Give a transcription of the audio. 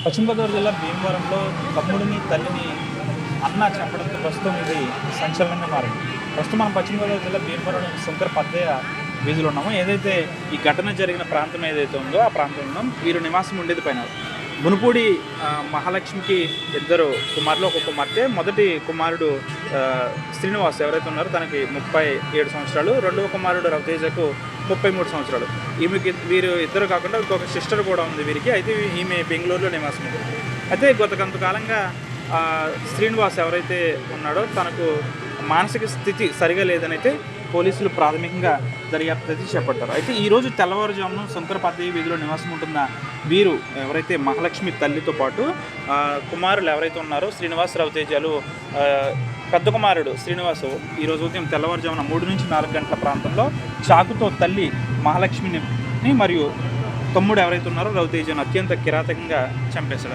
పశ్చిమ గోదావరి జిల్లా భీమవరంలో తమ్ముడిని తల్లిని అన్న చంపడంతో ప్రస్తుతం ఇది సంచలనంగా మారింది. ప్రస్తుతం మనం పశ్చిమ గోదావరి జిల్లా భీమవరం శంకర పద్దయ్య వీధిలో ఉన్నాము. ఏదైతే ఈ ఘటన జరిగిన ప్రాంతం ఏదైతే ఉందో ఆ ప్రాంతంలో వీరు నివాసం ఉండేది పైన మునుపూడి మహాలక్ష్మికి ఇద్దరు కుమారులు, ఒక కుమార్తె. మొదటి కుమారుడు శ్రీనివాస్ ఎవరైతే ఉన్నారో తనకి 37 సంవత్సరాలు, రెండవ కుమారుడు రవితేజకు 33 సంవత్సరాలు. వీరు ఇద్దరు కాకుండా ఇంకొక సిస్టర్ కూడా ఉంది వీరికి. అయితే ఈమె బెంగళూరులో నివాసం ఉంది. అయితే గత కొంతకాలంగా శ్రీనివాస్ ఎవరైతే ఉన్నాడో తనకు మానసిక స్థితి సరిగా లేదని అయితే పోలీసులు ప్రాథమికంగా దర్యాప్తు అయితే చేపట్టారు. అయితే ఈరోజు తెల్లవారుజామున శంకర పద్దయ్య వీధిలో నివాసం ఉంటున్న వీరు ఎవరైతే మహాలక్ష్మి తల్లితో పాటు కుమారులు ఎవరైతే ఉన్నారో శ్రీనివాస్ రవితేజాలు, పెద్ద కుమారుడు శ్రీనివాసు ఈరోజు ఉదయం తెల్లవారుజామున 3 నుంచి 4 గంటల ప్రాంతంలో చాకుతో తల్లి మహాలక్ష్మిని మరియు తమ్ముడు ఎవరైతే ఉన్నారో రవితేజను అత్యంత కిరాతకంగా చంపేశాడు.